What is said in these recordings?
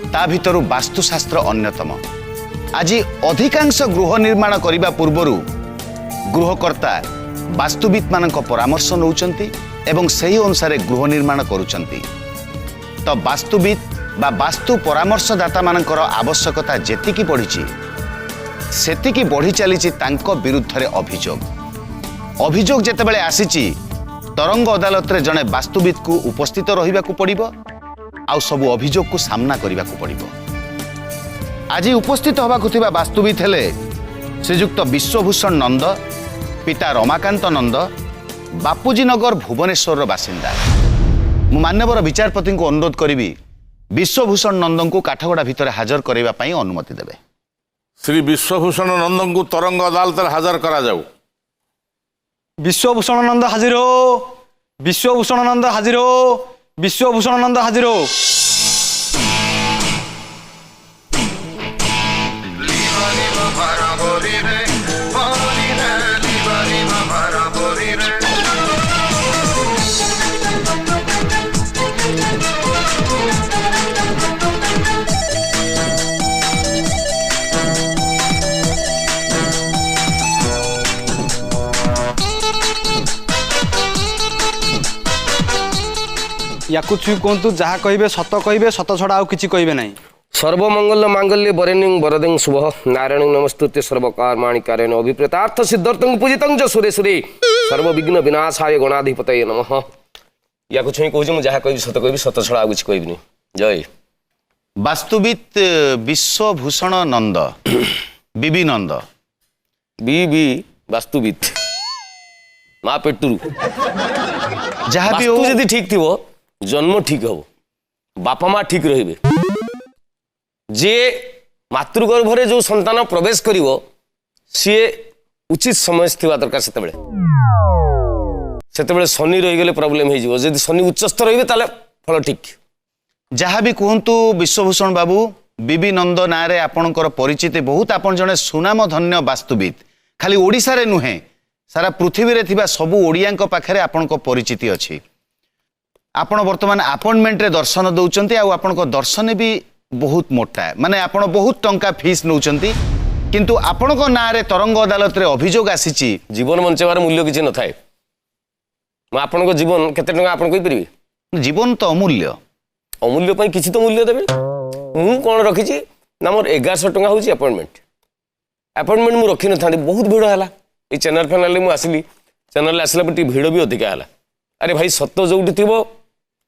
ता भितरु वास्तुशास्त्र अन्यतम। आज अधिकांश गृह निर्माण करने पूर्वर गृहकर्ता वास्तुविद मान परामर्श नौचंती एवं सही अनुसार गृह निर्माण करुचंती। तो वास्तुविद बा वास्तु परामर्शदाता मानकर आवश्यकता जेतिकी बढ़ी सेतिकी बढ़ी चली विरुद्ध रे अभियोग जेतेबेले आसीची तरंग अदालत रे जड़े वास्तुविद को उपस्थित रहिबा को पड़िबो आउ सब अभियोग को सामना करने को पड़िबो। आज उपस्थित होगा थिबा वास्तुविद हेले श्रीजुक्त विश्वभूषण नंद पिता रमाकांत नंद बापूजी नगर भुवनेश्वर बासिंदा। मु मान्यवर विचारपति को अनुरोध करी विश्वभूषण नंद को काठगड़ा भितर हाजर करने अनुमति देवे। श्री विश्वभूषण नंद को तरंग अदालत हाजर करा जाऊ। विश्वभूषण नंद हाजिर हो, विश्वभूषण नंद हाजिर हो, विश्वभूषण नंद हाजिर हो। या कुछ कहतु जहाँ कहे सत छड़ा आउ किछि कहबे नहीं। सर्वमंगल मांगल्य वरेण्यं वरदं शुभ नारायण नमस्तुते सर्वकर्माणि कारयेण अभिप्रेतार्थ सिद्धार्थं पूजितं च सुरेश्वरे सर्वविघ्न विनाशाय गणाधिपतये नमः। या कुछ कहूँ मुझे जहाँ कह सत छड़ा आउ किछि कहबिनी। जय वास्तुविद विश्वभूषण नंद बीबी नंद बीबी वास्तुविद माँ पेटुरु जहाँ भी वास्तु यदि ठीक थी जन्म ठीक हो बापा माँ ठीक रहिबे। जे मातृगर्भ रे जो संतान प्रवेश करिवो सी उचित समय थिबा दरकार सेतेबेले शनि रही गले प्रॉब्लम हो जिवो। जदि शनि उच्चस्थ रहिबे ताले फल ठीक। जहाँ भी कहतु विश्वभूषण बाबू बीबी नंद ना रे आपणकर परिचिति बहुत आपन जने सुनाम धन्य वास्तुविद खाली ओडिसा रे नुहे सारा पृथ्वी रे थिबा सबु ओडियांक पाखरे आपणको परिचिति अछि। आपण वर्तमान अपॉइंटमेंट रे दर्शन दौचंती आ आपणको दर्शन भी बहुत मोटा है माने आपण बहुत टंका फीस नौचंती किंतु आपणको ना रे तरंग अदालत रे अभियोग आसीची। जीवन बंचेबार मूल्य किछि न थाए। म आपणको जीवन केते टंका आपण कहि परिबे। जीवन तो अमूल्य अमूल्य पई किछि तो मूल्य देबे। मु कोन रखिछि ना मोर 1100 टंका होछि अपॉइंटमेंट मु रखि न थांदी बहुत भीड़ हला। ए चैनल फैनल मु आसिली चैनल आसला पर भीड़ भी अधिका हला। अरे भाई सत्य जोटी थिबो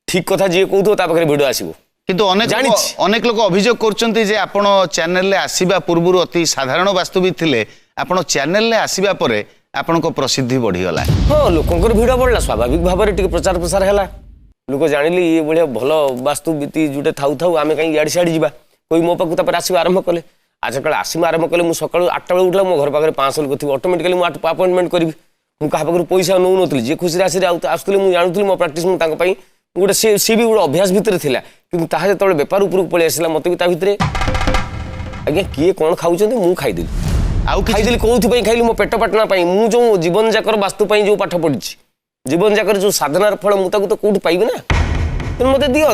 ठीक कथा जे कहू ता पाखरे भिडियो आसीबो किंतु अनेक लोग अभियोग करचंती जे आपण चैनल ले आसीबा पूर्वरु अति साधारण वास्तुविद थिले आपण चैनल ले आसीबा परे आपण को प्रसिद्धि बढ़ी गला। हां लोकंकर भिडियो बढ़ला स्वाभाविक भाबरे टिके प्रचार प्रसार हैला। लोक जानिली ये बढ़िया भलो वास्तुविद जुटे थाउ थाउ आमे कहीं याड साडी जिबा कोई मो पाकु तापर आसीबा आरंभ कले। आज कल आसीबा आरंभ कले मु सकाळ 8 बजे उठला मो घर पाखरे 500 लोक थि ऑटोमेटिकली मु अपॉइंटमेंट करबी। मु कहा पाखरे पैसा नौ नथली जे खुशी राशि आसुतले मु जानुतली मो प्रैक्टिस मु तांको पई गोटे सी भी गोटे अभ्यास भितर थिला किंतु ताहा जतबे व्यापार उपरକୁ पळि आसिला मते भी ता भितरे आज्ञा किए कोन खाउचंती मु खाइदेली आउ खाइदेली कोथि पई खाइली मो पेट पाटना पई मु जो जीवन जाकर वास्तु पई जो पाठ पढिछि जीवन जाकर जो साधनार फल मु ताकू तो कोठी पाइबे ना। तुम मते दियो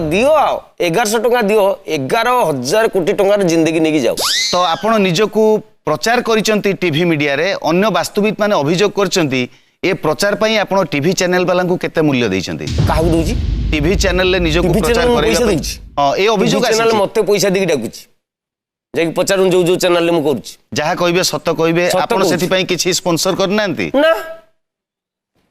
1100 टका दियो 11,000 कोटी टंकार जिंदगी नेकी जाओ। तो आपण निजको प्रचार करिसंती टीवी मीडिया रे अन्य वास्तुविद माने अभियोग करचंती ए प्रचार पई आपण टीवी चैनल वाला को केते मूल्य देइचंती काहू दोजी टीवी चैनल ले निजको प्रचार करेला हां ए अभियोग चैनल मते पैसा देकी डाकुची जे प्रचार जो चैनल ले मु करूची जहा कहबे सत कहबे आपण सेति पई किछि स्पोंसर करनांती ना।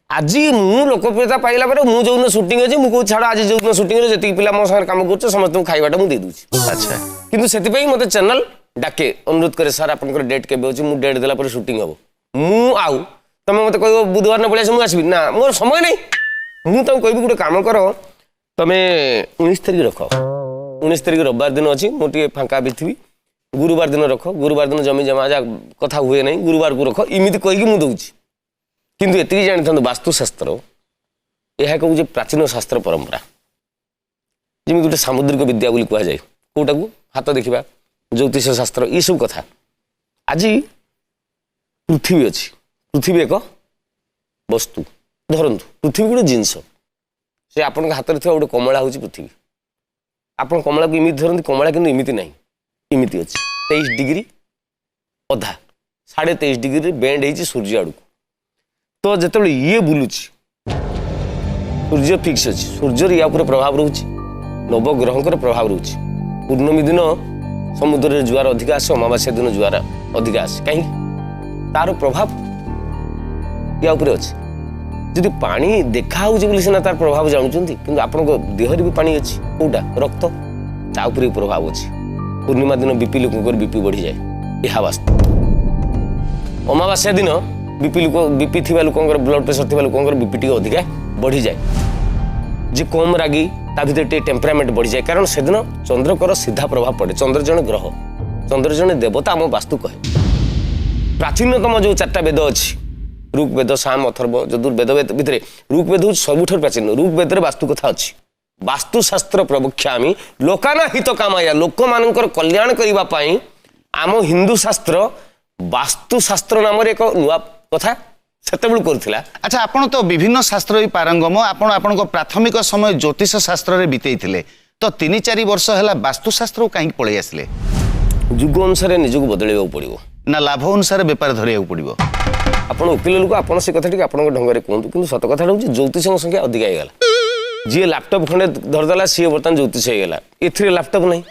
आज मु लोकप्रियता पाइला पर मु जो शूटिंग अछि मु को छाड़ आज जो शूटिंग रे जति पिला मो संग काम करछ समस्त खाइबाटा मु दे दूची। अच्छा किंतु सेति पई मते चैनल डाके अनुरोध करे सर आपनकर डेट केबे होची मु डेट देला पर शूटिंग हबो मु आउ तमे मते कहबो बुधवार न पळिया मु आसीबी ना मोर समय नै मु तम कहबी गुटे काम करो तमे 19 तारिख रखो 19 तारिख रविवार दिन अछि मु टिके फांका बिथिबी गुरुवार दिन रखो गुरुवार दिन जमी जमा जा कथा हुए नै गुरुवार को रखो इमिति कहि मु दउची। किंतु एति जानि थंद वास्तुशास्त्र यह कहू जे प्राचीन शास्त्र परंपरा जिमि गुटे सामुद्रिक विद्या बोली कहा जाय कोटा को हाथ देखिबा ज्योतिष शास्त्र ये सब कथा आज पृथ्वी अछि पृथ्वी एक वस्तु धरतु पृथ्वी गोटे जिनस से आपण हाथ में गोटे कमला हूँ पृथ्वी ଆପଣ କମଳା को इमिति धरती कमला किंतु इमिति नहीं इमिति अच्छी 23 डिग्री अधा 23.5 डिग्री बेंड है सूर्य आड़ को तो जिते ये बुलूची सूर्य फिक्स अच्छी सूर्यर या प्रभाव रोचे नवग्रहकर प्रभाव रोचे पूर्णमी दिन समुद्र जुआर अधिक आसे अमावास्या दिन जुआर अधिक आसे कहीं तार प्रभाव या अच्छे जदि पानी देखा सीना तार प्रभाव जानते कि आपण देहर भी पानी अच्छी कौटा रक्त ता भी प्रभाव अच्छी पूर्णिमा दिन बीपी लोक बीपी बढ़ी जाए यह वास्तव अमावास्या दिन बीपी थी लोकर ब्लड प्रेशर थी लोकर बीपी टी अधिका बढ़ी जाए जे कम रागी ता भीतर टे टेम्परामेंट बढ़ी जाए कारण से दिन चंद्रकर सीधा प्रभाव पड़े चंद्र जन ग्रह चंद्र जन देवता आम वास्तु कहे प्राचीनतम जो 4टा वेद अच्छी ऋग वेद साम अथर्व यजुर्वेद भितर ऋग वेद हूँ सबुठ प्राचीन ऋग वेद वास्तु कथा अच्छी वास्तुशास्त्र प्रवक्ष्यामि लोकाना हित कामाया लोक मानकर कल्याण करने आम हिंदू शास्त्र वास्तुशास्त्र नाम एक नुआ कथा सेतेबेलू करथिला। अच्छा आपण तो विभिन्न शास्त्र पारंगम आपण आपण प्राथमिक समय ज्योतिष शास्त्र रे बितेइथिले तो 3-4 वर्ष हैला वास्तुशास्त्र कहीं पळै आसले जुग अनुसार निजक बदलैबा पड़िबो ना लाभ अनुसार बेपार धरिया पड़िबो आपण वकील लोक आपण से कथा आपण ढंग कहतु कि सत कथा हूँ ज्योतिष संख्या अधिक होगा जी लैपटॉप खंडे धरदेला सी बर्तमान ज्योतिष होगा ए लैपटॉप नहीं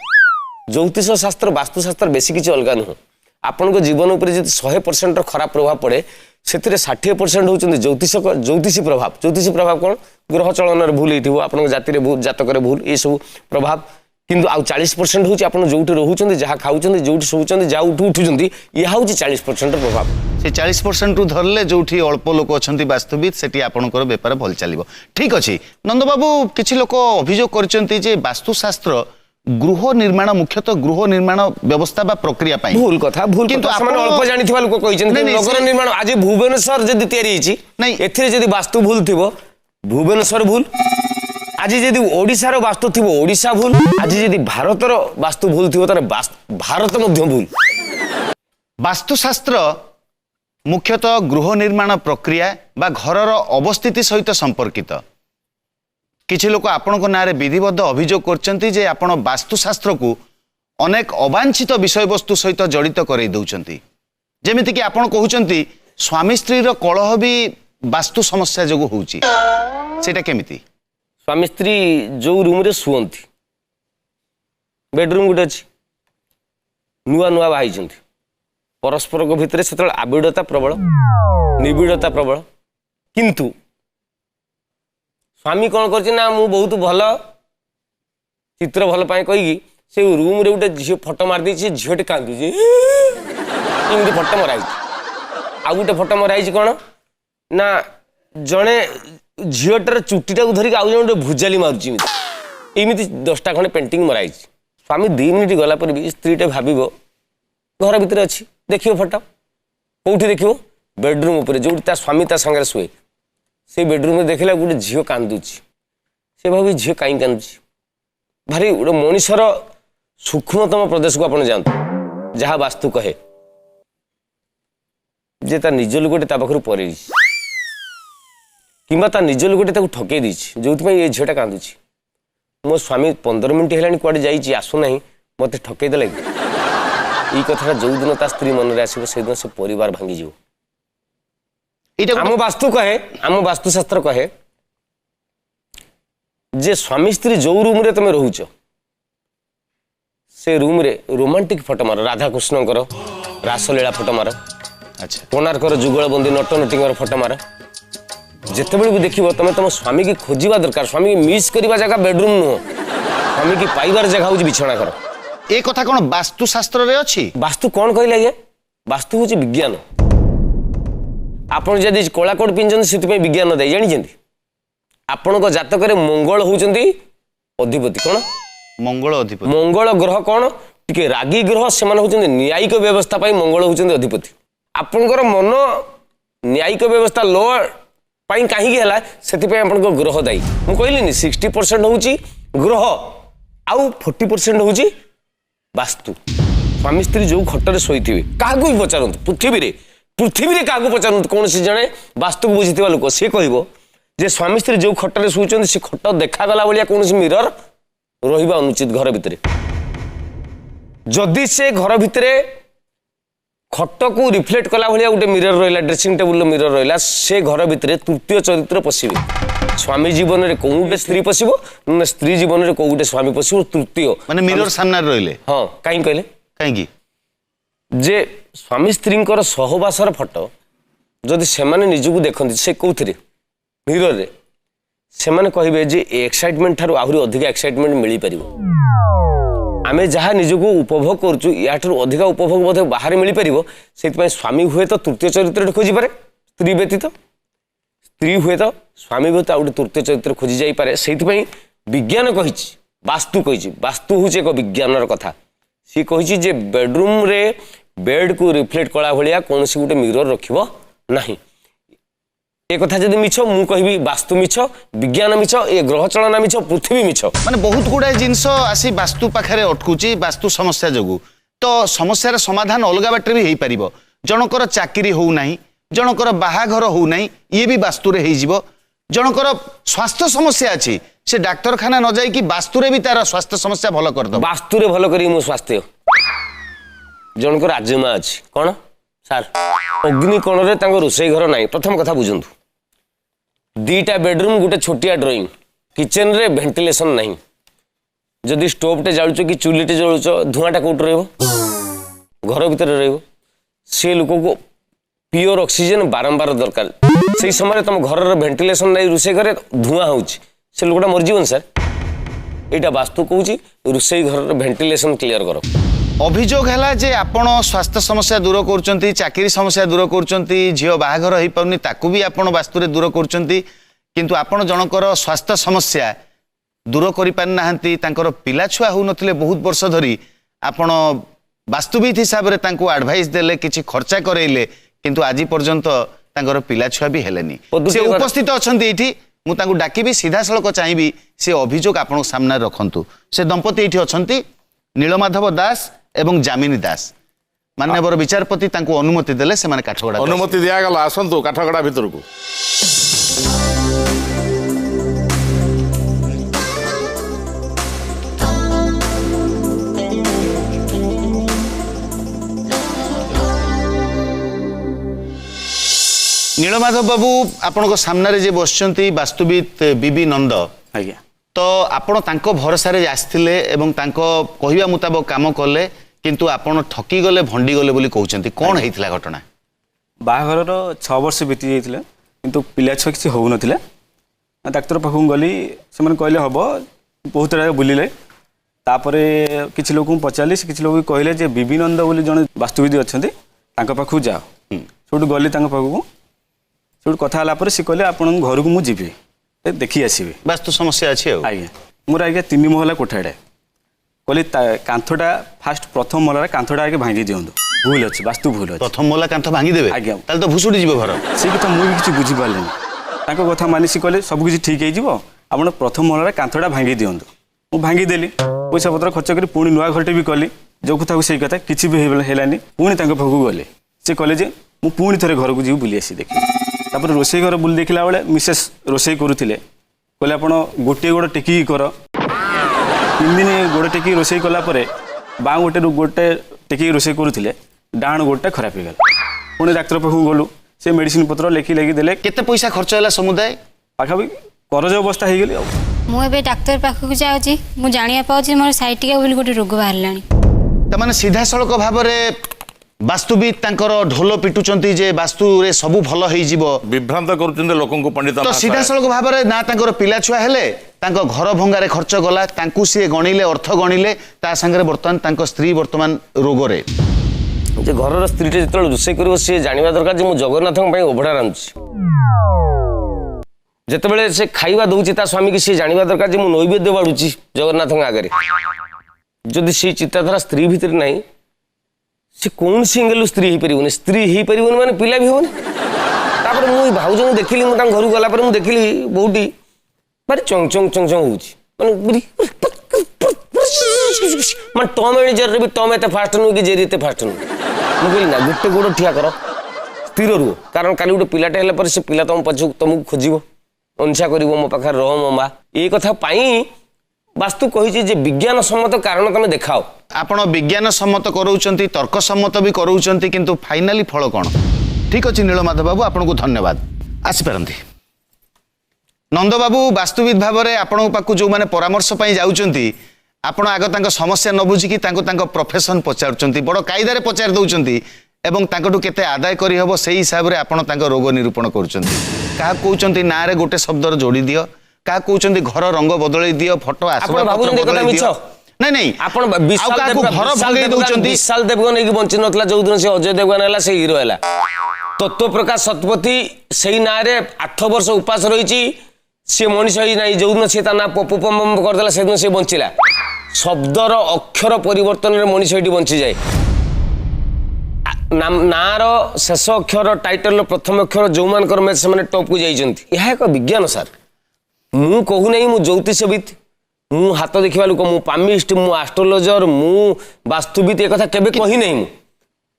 ज्योतिष शास्त्र वास्तुशास्त्र बेसी किसी अलग नुह आपण जीवन उपर 100% खराब प्रभाव पड़े से 60% होती ज्योतिषी प्रभाव कौन ग्रह चलन भूल हो आप जातक भूल ये सब प्रभाव किंतु आउ 40% हूँ आप जो रोचे जहाँ खाऊँ जो शोचते जहाँ उठुंट यह हूँ 40% प्रभाव से 40% रु धरले जो अल्प लोक अच्छा वास्तुविद से आपंकर बेपार भल चलो ठीक अच्छे नंद बाबू किसी लोक अभियोग कर वास्तुशास्त्र गृह निर्माण मुख्यतः गृह निर्माण व्यवस्था बा प्रक्रिया पाई भूल कथा भूल किंतु अल्प जानिथिबा लोक कहिसेन नगर निर्माण आज भुवनेश्वर जदि तयारी हिची नहीं एथिरे जदि वास्तु भूल थिबो भुवनेश्वर भूल आज जदि ओडिसा रो वास्तु थिबो ओडिसा भूल आज जदि भारत रो वास्तु भूल थिबो तारे भारत मध्य भूल वास्तुशास्त्र मुख्यतः गृह निर्माण प्रक्रिया बा घरर अवस्थिति सहित संपर्कित किछि लोक आपणको नारे विधिबद्ध अभियोग करचंती जे आपण वास्तुशास्त्र को अनेक अवांछित विषय वस्तु सहित जड़ित करई दउचंती जेमिति कि आपण कहउचंती स्वामी स्त्री रो कलह भी वास्तु समस्या जोगु होउची सेटा केमिति स्वामी स्त्री जो रूम रे सुवंती बेडरूम गुटे अछि नुआ नुआ बाहिचंती परस्पर को भितर सेतल आबिडता प्रबल निबिडता प्रबल किंतु स्वामी कौन कर बहुत भल चित्र भल पाए कहीकि से रूम रे गोटे झील फटो मार दी झीलटे कांदुचे फटो मराई आ गोटे फटो मराई कौन ना जड़े झीलटार चुटीटा को धरिक आउ जन भुजाली मारुची एमती 10टा खंडे पेंटिंग मराई स्वामी 2 मिनिट गला पर भी स्त्रीटे भाव घर भितर अच्छी देखियो फटो कौटी देखियो बेडरूम उपर जो स्वामी ता संगे शुए से बेडरूम में देखला गोटे झील कांदुची से भावी झील कहीं कांदुची भारी गोटे मनीषर सूक्ष्मतम प्रदेश को आपन जानते जहाँ वास्तु कहे जे ता निज लोकटे ता पाखरु परे किंबा ता निज लोकटे ठके देछि जो ये झीलटा कांदुची मो स्वामी 15 मिनिट हेलानी कुआडे जाइछि आसु नाही मते ठके देले ई कथा जो दिन ता स्त्री मन रे आसीबो से दिन से परिवार भांगी जीवो आम वास्तु कहे आम वास्तुशास्त्र कहे जे स्वामी स्त्री जो रूम रे तुम रोच से रूम रे रोमांटिक फोटो मार राधा कृष्ण रासलीला फोटो मार अच्छा कोणार्कर जुगलबंदी नट नटिंगर फोटो मार जितेबले भी देखिए तुम तुम स्वामी की खोजा दरकार स्वामी की मिस करवा जगह बेडरूम नुह स्वामी की पाइबार जगह हूँ बिछना घर ए कथा कौन वास्तुशास्त्र रे अछि वास्तु कौन कहले आज्ञा वास्तु हूँ विज्ञान आपण जदि कला कोट पिंजन से विज्ञान दे जानी आपण जातक मंगल होउचंती अधिपति कौन मंगल अधिपति मंगल ग्रह कौन टिके रागी ग्रह से होउचंती न्यायिक व्यवस्था पाई मंगल होउचंती अधिपति आपनकर मन न्यायिक व्यवस्था लो पाई कहीं है से ग्रह दायी मुझे कहली 60% होउची ग्रह आउ 40% होउची वास्तु स्वामी स्त्री जो खटरे शोथे क्या भी पचारत पृथ्वी रे क्या पचारत कौन जड़े वास्तु को बुझी लोक सी कह जे स्वामी स्त्री जो खटरे शुचंती से खट देखागला भाया कौन मिरर रहिबा अनुचित घर भितरे जदि से घर भितरे खट को रिफ्लेक्ट कला भाया गोटे मिरर रहा ड्रेसिंग टेबुल मिरर रहा से घर भितर तृतीय चरित्र पशिबे स्वामी जीवन में कौ गोटे स्त्री पशिबो ना स्त्री जीवन में कौ गोटे स्वामी पशिबो तृतीय माने मिरर सामने रहिले हाँ कहीं कहले काहेकि जे स्वामी स्त्री सहवासर फटो जदि से निजको देखते से कौन मिरर रे से कहे जे एक्साइटमेंट ठार आहरी अधिक एक्साइटमेंट मिल पार आमे जहाँ निजको उपभोग करूँ या अधिक उपभोग बोधे बाहर मिल पार से स्वामी हुए तो तृतीय चरित्र खोजी पारे स्त्री व्यतीत स्त्री हुए तो स्वामी हुए तो गोटे तृतीय चरित्र खोजी जापे से विज्ञान कही वास्तु हूँ एक विज्ञान कथा सी कही जे बेडरूम रे बेड को रिफ्लेक्ट कला भाया कौन गोटे मिरर रखिबो नहीं ए कथा जदि मिछ मु कहबी वास्तु मिछ विज्ञान मिछ ए ग्रह चलना मिछ पृथ्वी मिछ माने बहुत गुड़ाए जिनस आसी वास्तु पाखे अटकुची वास्तु समस्या जोगु तो समस्यार समाधान अलग बाटे भी हो जनकर चाकरी हो ना जनकर बाहाघर हो ना ये भी वास्तु रे हो जनकर स्वास्थ्य समस्या अच्छी से डाक्तरखाना न जाई कि वास्तु रे भी तार स्वास्थ्य समस्या भल कर दो वास्तु रे भल करी मो स्वास्थ्य जनकर आजमा अछि कोन सार अग्निकोण रे तांको रोसई घर नाही प्रथम कथा बुझंतु दीटा बेडरूम गोटे छोटिया ड्रॉइंग किचन रे वेंटिलेशन नहीं जदि स्टोव टे जालुचो कि चूली टे जलुचो धुआंटा कोट रहइबो घर भीतर रहइबो से लोक को प्योर ऑक्सीजन बारंबार दरकार से समय तुम घर वेंटिलेशन नहीं रोसई घरे धुआं होउची से लोकटा मर जीवन सर एटा वास्तु कहूची रोसई घर वेंटिलेशन क्लियर करो अभियोग है जे आपण स्वास्थ्य समस्या दूर कर चाकरी समस्या दूर कर झील बाहाघर हो पारनी ताकू भी आपण वास्तु दूर कर आपण जनकर स्वास्थ्य समस्या दूर कर पारि पिला छुआ हो नथिले बहुत वर्ष धरी आपण वास्तुविद हिसाब से आडभाइस देले किछि खर्चा करैले किंतु आज पर्यंत तांकर पिला छुआ भी हेलेनी से उपस्थित अछंती एठी मु तांकु डाकिबी सीधा सड़क चाहिए से अभियोग आपण सामने रखंतु से दंपति एठी अछंती नीलमाधव दास एवं जामिनी दास माननीय विचारपति तांको अनुमति देले से माने काठगड़ा अनुमति दिया गला आसंतु काठगड़ा भीतर को नीलमाधव बाबू आपण सामने जे बसचंती वास्तुविद बीबी नंद आज्ञा तो आपण तांको भरोसा रे आस्थिले एवं तांको कहिबा मुताबिक काम कले किंतु आपण ठकी गले भंडी गले बोली कहउचंती कोन हेतिला घटना बाहाघर 6 वर्ष बीती जाइथिले किंतु पिला छुआ किसी हो नथिले डाक्टर पाखु गली से माने कहले हबो बहुत रा बुलिले तापरे किछि लोक पचारले से किछि लोक कहले जे बीबी नंद बोली जने वास्तुविद अछंती तांका पाखु जाओ सोटु गली तांका पाखु सोटु कथा हला पर से कहले आपण घर को मु जिबे देखी आसबे वास्तु समस्या अच्छे आज्ञा मोर आज्ञा 3 महला कोठाड़े कहली कांथटा फास्ट प्रथम महलार कांथटा आगे भांगी दियंतु भूल अच्छे वास्तु भूल अच्छे प्रथम महला कांथ भांगी देबे आज्ञा ताल तो भुसुड़ी जीव घर से कथा मु भी किछि बुझी पारलेनी तांको कथा मानि से कहले सब किछि ठीक हे जीवो आपण प्रथम महलार कांथटा भांगी दियंतु मु भांगी देली पैसा पत्र खर्च करी पुणी नुआ घरटे भी कली जो कथा को सही कथा किछि भी हेलानी पुणी तांको पाखु गले से कहले जे मु पुणी थरे घर को जीव बुली आसी देखि तापर रोसई घर बुली देखला बेले मिसेस रोसई करूथिले कहले आपण गोटे गोड़ टेकी कर 3 दिन गोड़ टेकी रोसई कला परे बा गोटे टेकी रोसई करूथिले डाण गोटे खराब हो गला पुणी डाक्टर पाखु गलु से मेडिसिन पत्र लेखि लेखि देले केते पैसा खर्च होला समुदाय पाखाबी करज अवस्था हो गली मु एबे डाक्टर पाखु जाउची मु जानिया पाउची मोर साइटिका बोली गोटे रोग बाहरलानी त माने सीधा सड़क भाव में वास्तुविद तांकर ढोल पिटुचंती जे वास्तु रे सबु भल होई जीवो विभ्रांत करूचंदे लोकन को पंडित तो सीधा सड़क भाव में ना तांकर पिला छुआ हेले तांको घर भंगारे खर्च गला तांकु सी गणिले अर्थ गणिले ता संगे वर्तमान तांको स्त्री वर्तमान रोग रे जे घर स्त्री टे जतल रोसई करिवो से जानिबा दरकार जे मु जगन्नाथ पई ओभडा रांची जेतेबेले से खाइबा दउची ता स्वामी की से जानिबा दरकार जे मु नैवेद्य बाडुची जगन्नाथ आगे जदि से चित्ताधारा स्त्री भीतर नहीं से कौन सिंगल स्त्री ही स्त्री ही परिवनी माने पिला भी होनी तापर मु भाउज को देखिली मु घर गला पर मु देखिली बहुटी मारे चंग चंग चंग चंग होउची माने माने टॉम एंड जेरी भी टॉम एते फास्ट नु कि जेरी एते फास्ट नु मु कहली ना गुट्टे गोड़ ठिया करो स्थिर रुह कारण काली गोटे पिलाटे हेला पर से पिला तुम पछु तुमको खोजिबो अंशा करिवो मो पाखर रह मो मा ए कथा पाई ବାସ୍ତୁ କହିଛି ଯେ ବିଜ୍ଞାନ ସମ୍ମତ କାରଣ ତମେ ଦେଖାଅ। ଆପଣ ବିଜ୍ଞାନ ସମ୍ମତ କରାଉଛନ୍ତି, ତର୍କ ସମ୍ମତ ବି କରାଉଛନ୍ତି, କିନ୍ତୁ ଫାଇନାଲି ଫଳ କ'ଣ? ଠିକ ଅଛି ନୀଳମାଧବ ବାବୁ, ଆପଣଙ୍କୁ ଧନ୍ୟବାଦ। ଆସିପାରନ୍ତି। ନନ୍ଦବାବୁ ବାସ୍ତୁବିଦ ଭାବରେ ଆପଣଙ୍କ ପାଖକୁ ଯେଉଁମାନେ ପରାମର୍ଶ ପାଇଁ ଯାଉଛନ୍ତି, ଆପଣ ଆଗ ତାଙ୍କ ସମସ୍ୟା ନ ବୁଝିକି ତାଙ୍କ ପ୍ରଫେସନ୍ ପଚାରୁଛନ୍ତି, ବଡ଼ କାଇଦାରେ ପଚାରି ଦେଉଛନ୍ତି ଏବଂ ତାଙ୍କଠୁ କେତେ ଆଦାୟ କରିହେବ ସେଇ ହିସାବରେ ଆପଣ ତାଙ୍କ ରୋଗ ନିରୂପଣ କରୁଛନ୍ତି। କାହାକୁ କହୁଛନ୍ତି ନାଁରେ ଗୋଟେ ଶବ୍ଦର ଯୋଡ଼ି ଦିଅ, କାହାକୁ କହୁଛନ୍ତି ଘର ରଙ୍ଗ ବଦଳେଇ ଦିଅ, ଫଟୋ ଭାବୁଛନ୍ତି ଏ କଥା ବଦଳେଇ ମିଛ? ଦିଅ। ନାଇଁ ଆପଣ ଆଉ କାହାକୁ ଘର ଭଙ୍ଗେଇ ଦଉଛନ୍ତି। ବିଶାଲ ଦେବଗନ ହେଇକି ବଞ୍ଚି ନଥିଲା ଯୋଉଦିନ ସେ ଅଜୟ ଦେବଗନ ହେଲା, ସେ ହିରୋ ହେଲା। ତତ୍ତ୍ୱ ପ୍ରକାଶ ଶତପଥୀ ସେଇ ନାଁରେ 8 ବର୍ଷ ଉପାସ ରହିଛି, ସେ ମଣିଷ ହେଇ ନାହିଁ। ଯୋଉଦିନ ସେ ତା ନାଁ ପପମ କରିଦେଲା ସେଦିନ ସେ ବଞ୍ଚିଲା। ଶବ୍ଦର ଅକ୍ଷର ପରିବର୍ତ୍ତନରେ ମଣିଷ ଏଠି ବଞ୍ଚିଯାଏ। ନାଁର ଶେଷ ଅକ୍ଷର, ଟାଇଟଲର ପ୍ରଥମ ଅକ୍ଷର ଯୋଉମାନଙ୍କର ମ୍ୟାଚ୍ ସେମାନେ ଟପ୍କୁ ଯାଇଛନ୍ତି। ଏହା ଏକ ବିଜ୍ଞାନ ସାର୍। ମୁଁ କହୁନାହିଁ ମୁଁ ଜ୍ୟୋତିଷବିତ୍, ମୁଁ ହାତ ଦେଖିବା ଲୋକ, ମୁଁ ପାମିଷ୍ଟ, ମୁଁ ଆଷ୍ଟ୍ରୋଲୋଜର, ମୁଁ ବାସ୍ତୁବିତ୍, ଏ କଥା କେବେ କହିନାହିଁ ମୁଁ।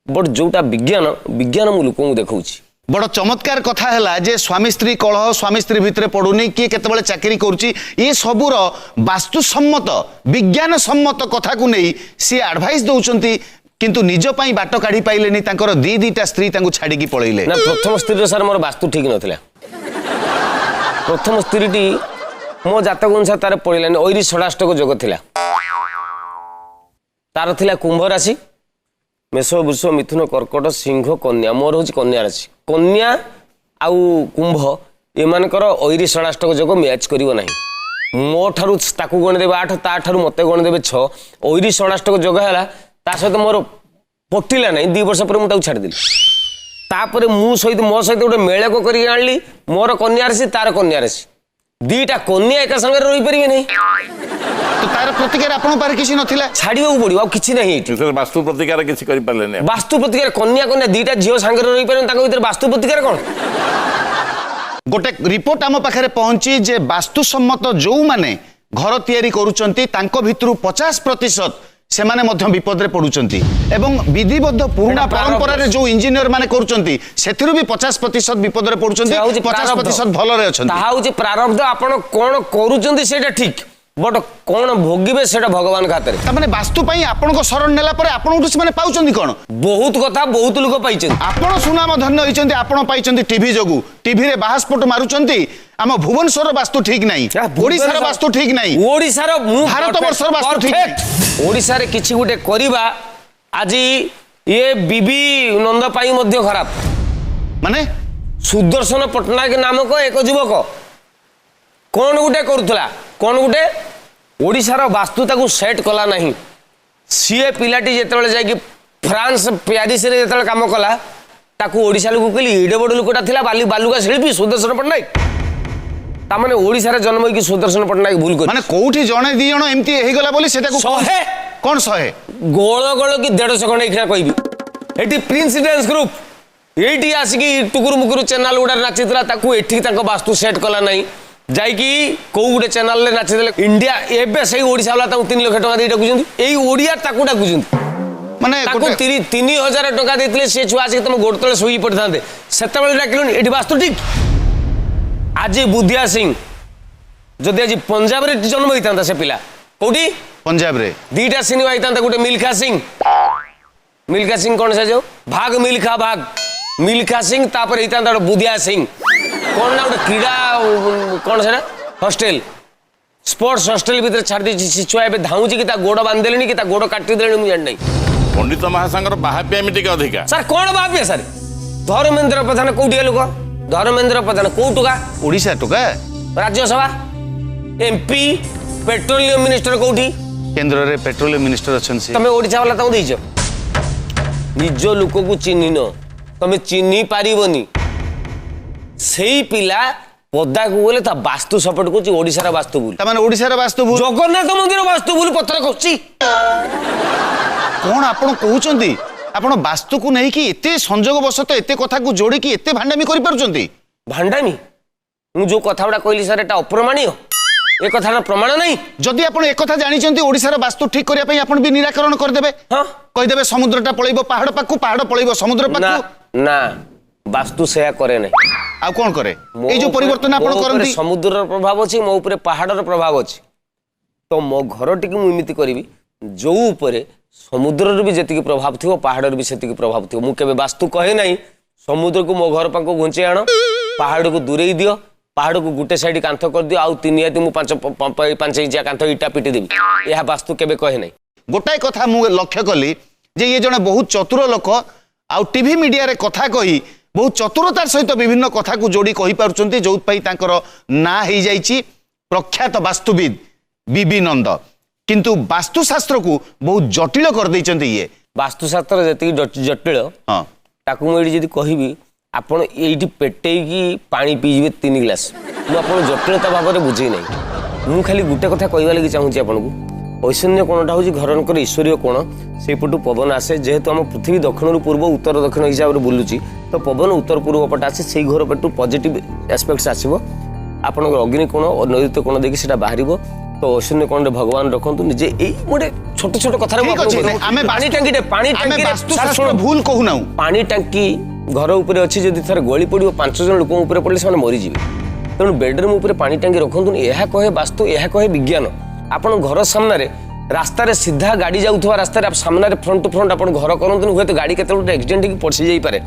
ବଟ୍ ଯୋଉଟା ବିଜ୍ଞାନ ମୁଁ ଲୋକଙ୍କୁ ଦେଖାଉଛି। বড় চমৎকার কথা হেলা যে স্বামী স্ত্রী কলহ, স্বামী স্ত্রী ভিতরে পড়ুনি, কিଏ কেতবেলে চাকরি করুচি, এ সবুর বাস্তুসম্মত বিজ্ঞানসম্মত কথাকু নেই সি আডভাইস দৌঁচন্তি, কিন্তু নিজ পাই বাট কাঢ়ি পাইলেনি, তাঙ্কর দুইটা স্ত্রী তাঙ্কু ছাড়িকি পড়াইলে। না প্রথম স্ত্রীর স্যার মোর বাস্তু ঠিক নথিলা। প্রথম স্ত্রীটি মো জাতক অনুসারে তার পড়িলানি, ঐরি ষড়াষ্টক যোগ ଥିଲା। তার ଥିଲା কুম্ভ রাশি, মেষ বৃষ মিথুন কর্কট সিংহ কন্যা। মোর হচ্ছে কন্যা রাশি। কন্যা আউ কুম্ভ এমানকর ঐরি ষড়াষ্টক যোগ ম্যাচ করিব ନାହିଁ। ମୋ ଠାରୁ ତାକୁ ଗଣିଦେବେ 8, ତା ଠାରୁ ମୋତେ ଗଣିଦେବେ 6। ঐରି ଷড়ାଷ୍ଟକ ଯୋଗ ହେଲା, ତା ସହିତ ମୋର ପଟିଲା ନାହିଁ। 2 ବର୍ଷ ପରେ ମୁଁ ତାକୁ ଛାଡ଼ିଦେଲି। ତାପରେ ମୋ ସହିତ ଗୋଟେ ମେଳକ କରିକି ଆଣିଲି, ମୋର କନ୍ୟା ରାଶି, ତାର କନ୍ୟା ରାଶି। ଦୁଇଟା କନ୍ୟା ଏକା ସାଙ୍ଗରେ ରହିପାରିବେ ନାହିଁ। তো তার প্রতিকার আপনার পারে কিছু নথিলা, ଛାଡ଼ିବାକୁ ପଡ଼ିବ, ଆଉ କିଛି ନାହିଁ ଏଠି। ବାସ୍ତୁ ପ୍ରତିକାର କିଛି କରିପାରିଲେନି। ବାସ୍ତୁ ପ୍ରତିକାର କନ୍ୟା ଦୁଇଟା ଝିଅ ସାଙ୍ଗରେ ରହିପାରିବେ, ତାଙ୍କ ଭିତରେ ବାସ୍ତୁ ପ୍ରତିକାର କ'ଣ? গোটে রিপোর্ট আম পাখে পৌঁছি যে বাস্তুসম্মত যে ঘর তৈরি করছেন তাঙ্ক ভিতরু 50% সেমানে মধ্য বিপদরে পড়ুচন্তি এবং বিধিবদ্ধ পুরোনা পরম্পরার যে ইঞ্জিনিয়র মানে করছেন সেথিরু বি 50% বিপদরে পড়ুচন্তি, 50% ভালরে অছন্তি। তাহা হচ্ছে প্রারব্ধ। আপন কোন করুচন্তি সেটা ঠিক, বট কোন ভোগিবে সেটা ভগবান হাতের। তার মানে বাস্তু পাই আপনার শরণ নেলা পরে আপনার সে পাউଛନ୍ତି কোন? বহুত কথা বহুত লোক পাইছেন। আপন সুনাম ধন্য হইছেন, আপন পাইছেন টিভি যোগু। টিভিরে বাহাস্ফোট মারুଛନ୍ତି ଆମ ভুবনেশ্বর বাস্তু ঠিক নাই, ওড়িশার বাস্তু ঠিক নাই, ওড়িশার ভারতবর্ষর বাস্তু ঠিক নাই। ওড়িশারে কিছু গোটে করিবা আজি ইয়ে বিবি নন্দ পাই মধ্য খারাপ। মানে সুদর্শন পট্টনায়ক নামক এক যুবক কোন গোটে করুলা, কোন গোটে ওড়িশার বাস্তু তাকে সেট কলা না। সিଏ পিলাটি যেতবে যাই ফ্রান্স প্যারিসরে যেতবে কাম কলা, তাকে ওড়িশা লোক কহিলি এডে বড় লোকটা লা বালুকা শিল্পী সুদর্শন পট্টনায়ক। তা মানে ওড়িশারে জন্ম হইকি সুদর্শন পট্টনায়ক ভুল করে। মানে কোউঠি জনে দি জন এমতি হেইগলা বলি সেটাকে 100 কোন 100 গোল গোল কি 150 খন্ড এখানে কইবি। এটি প্রিন্স ড্যান্স গ্রুপ এইটি আসিকি টুকুরু মুকুরু চ্যানেল গুড়া নাচিଥିଲା, তাকে এটি তাঙ্ক বাস্তু সেট কলা নাই। যাইকি কেউ গোটে চ্যানেলে নাচিদেলে ইন্ডিয়া এবে সেই ওড়িশা বালা তাকে 3 লক্ষ টাকা দিয়ে ডাকুଛନ୍ତି, এই ওড়িয়া তাকে ডাকুଛନ୍ତି। মানে তাকে 3000 টাকা দিয়েছিলে, সে ছুয়া আসিকি তুমি গোড় তলে শুই পড়িথান্তে, সেতবেলে ডাকিলুনি এটি বাস্তু ঠিক। আজি বুধিয়া সিং যদি আজ পঞ্জাবের জন্ম হইতান্তা, সে পিলা কোটি পঞ্জাবরে 2টা সিনেমা হইতান্তা, গোটে মিলখা সিং। মিলখা সিং কোন সে যাও ভাগ মিলখা ভাগ, মিলখা সিং তারপরে হইতান্তা বুধিয়া সিং। কোন না গোটে ক্রীড়া কোন সেটা হস্টেল, স্পোর্টস হস্টেল ভিতরে ছাড়ি দিয়েছি। ছুয়া এবে ধাউছি কি তা গোড় বাঁধিদেলেনি কি তা গোড় কাটি দেলেনি মু জানি নাই। ପଣ୍ଡିତ ମହାସାଙ୍ଗର ବାହାପି ଆମେ ଟିକେ ଅଧିକା। স্যার কোন ভাবিয়ে স্যার? ধর্মেন্দ্র প্রধান কোটিয়া লোক, ধর্মেন্দ্র প্রধান কোউ টুকা? ওড়িশা টোকা রাজ্যসভা এমপি, পেট্রোলিয়ম মিনিস্টর কোউঠি? কেন্দ্রে পেট্রোলিয়ম মিনিস্টর অছন্তি। তুমি ওড়িশা বালা তাও ଦେଇଛ? নিজ লোকକୁ চিহ্নিন, তুমি চিহ্নি পারিবনি। সেই পিলা পদাকু গলে তা বাস্তু সপোর্ট করছি ওড়িশার বাস্তু ভুল। তার মানে ওড়িশার বাস্তু ভুল, জগন্নাথ মন্দির বাস্তু ভুল পত্র করছি। কোন আপন কହୁଛନ୍ତି? আপন বাস্তুকু নেইকি এতে সংযোগবশত এতে কথাকু যোড়িকি এতে ভান্ডামি করি পারুଛନ୍ତି? ভান্ডামি? মু যে কথাটা কইলি স্যার এটা অপ্রমাণীয়, এ কথার প্রমাণ নাই। যদি আপন একথা জানিଛନ୍ତି ওড়িশার বাস্তু ঠিক করিয়া পাই আপন বি নিরাকরণ করদেবে, হ্যাঁ কইদেবে সমুদ্রটা পড়াইব পাহাড় পাখু, পাহাড় পড়াইব সমুদ্র না পাখু। না, বাস্তু সেয়া করে নাই। আর কোন করে এই যে পরিবর্তন আপন করন্তি? সমুদ্রের প্রভাব আছে, মো উপরে পাহাড়ের প্রভাব আছে। तो मो घरटी मुझे करी जो उपरे समुद्र भी जी प्रभाव थी पहाड़ भी से प्रभाव थी मुझे वास्तु कहे ना समुद्र को मो घर पाख घुंचे आण पहाड़ को दूरे दियो पहाड़ को गोटे साइड कांथ कर दियो आउ तीन हाथी मुझे 5 इंचिया कांथ इटा पिटी देवी यह वास्तु केबे कहे ना गोटाए कथा मु लक्ष्य कली जे ये जने बहुत चतुर लोक आउ टीवी मीडिया रे कथा कही बहुत चतुरतार सहित विभिन्न कथा को जोड़ी कहि पारुचंती जो पई तांकर ना ही जाईची प्रख्यात वास्तुविद बीबी नंद किंतु वास्तुशास्त्र को बहुत जटिल कर दैचंती ये वास्तुशास्त्र जी जटिल हाँ ताकू मुझे जब कहबी आपण ये पेटेकी पानी पीजिए 3 गिलास मुझे जटिलता भाव में बुझे ना मु खाली गोटे कथा कहवा लगी चाहूँगी आपको ऐश्वर्य कोणटा हूँ घरकर ईश्वरीय कोण से पटू पवन आसे जेहेतु आम पृथ्वी दक्षिण पूर्व उत्तर दक्षिण हिसाब से बुलूची तो पवन उत्तर पूर्व पट आसे से घर पेटू पॉजिटिव एस्पेक्ट्स आसो आपन अग्नि कोण और नैऋत्य कोण देखिए से बाहर तो ऐश्वर्य कोण भगवान रखु निजे गोटे छोट छोट कथा वास्तुशास्त्र भूल कहूना पानी टांकी घर उपर अच्छी जब थोड़े गली पड़ो 5 जन लोक पड़े से मरीजे तेणु बेडरूम उपर पानी टांकी रखु यह कहे वास्तु यह कहे विज्ञान आपण घर सामने रास्ता रे सीधा गाड़ी जाऊथवा रास्ता रे सामने फ्रंट टू फ्रंट आपण घर करंतु हुए तो गाड़ी केते एक्सीडेंट की पड़सी जाई पारे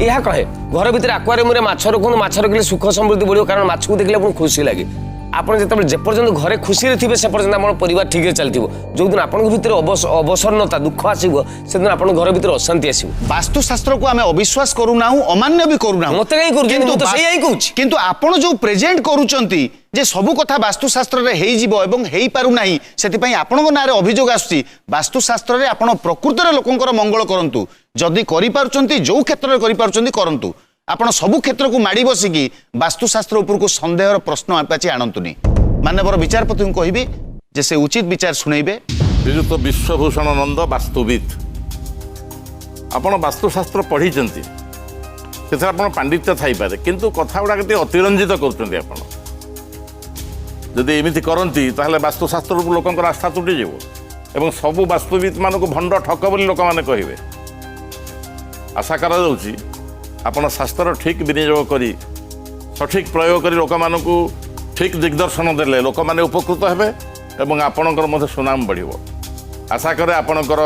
यह कहे घर भितर एक्वारियम रे माछ रखु माछ रखले सुख समृद्धि बढ़ियो कारण माछ को देखले आपण खुशी लागे आपण जब जेपर्यंत घरे खुशी रे थिबे से पर्यंत आपण परिवार ठीक चलथिबो जो दिन आपण भितर अवसन्नता दुख आसीबो से दिन आपण घर भितर अशांति आसीबो वास्तुशास्त्र को आमे अविश्वास करूना अमान्य भी करूना मते काई करू किंतु तो सही कहूची किंतु आपण जो प्रेजेंट करूचंती जे सबु कथा वास्तुशास्त्र रे हेई जीवो एवं हेई पारु नाही सेति पई आपणो नारे अभियोग आसुची वास्तुशास्त्र रे आपण प्रकृति रे लोकंकर मंगल करंतु जदी करि पारुचंती जो क्षेत्र रे करि पारुचंती करंतु आपण सबु क्षेत्र को माड़ी बसिकी वास्तुशास्त्र ऊपर को संदेहर प्रश्न आपाची आणंतुनी मानवर विचारपति को कहबी जे से उचित विचार सुनैबे श्रीयुत विश्वभूषण नंद वास्तुविद आपण वास्तुशास्त्र पढ़ी से आप पांडित्य थाईपे किंतु कथा गुड़ा अतिरंजित कर जदि एमती करती ताहले वास्तुशास्त्र लोकंर आस्था तुटी एवं सबु वास्तुविद मान को भंड ठक बोली लोक मैंने कहे आशा करा आपण शास्त्र ठीक विनियोग करी सठिक प्रयोग करी लोक मान ठीक दिग्दर्शन देले लोक मैंने उपकृत हेबे एवं आपणकर मध्य सुनाम बढ़िबो आशा करे आपणकर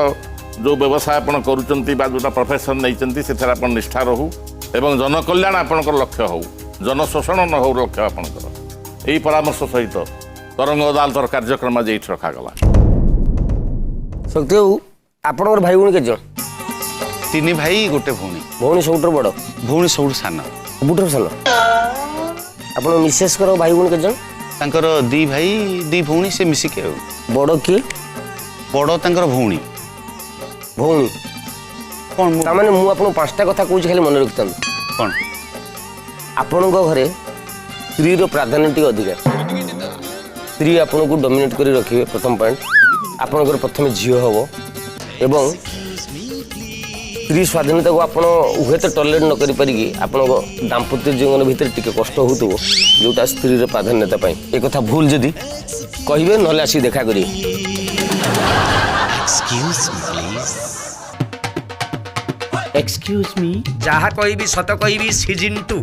जो व्यवसाय आपण करूचंती बा जोटा प्रोफेशन नैचंती सेथरा आपण निष्ठा रहू एवं जनकल्याण आपणकर लक्ष्य हो जनशोषण न हो लक्ष्य आपणकर यही परामर्श सहित तरंग अदालतर कार्यक्रम आज ये रखागला शक्ति बाबू आपणकर भाई भौणी केजन 3 भाई गोटे भौणी भौणी सबुठ बड़ भौणी सब सान सबुठ सान आप मिसेस कर भाई भौणी केजन तांकर 2 भाई 2 भौणी से मिसिके बड़ किए बड़ तांकर भौणी भौणी कौन तामाने मु आपन 5टा कथा कहूँ खाली मन रखिता कौन आपण घरे स्त्री प्राधान्य टी अधिका स्त्री आपन को डोमिनेट करी रखिए प्रथम पॉइंट आपण घर प्रथम झील हम एवं स्त्री स्वाधीनता को आपण हुए तो टॉलरेट न करि परिकी आपण दाम्पत्य जीवन भितर टिके कष्ट होतबो जोटा स्त्री प्राधान्यता एक कथा भूल जदि कहिबे नले आसी देखा करी एक्सक्यूज मी जहा कहबी सत कहबी सीजन 2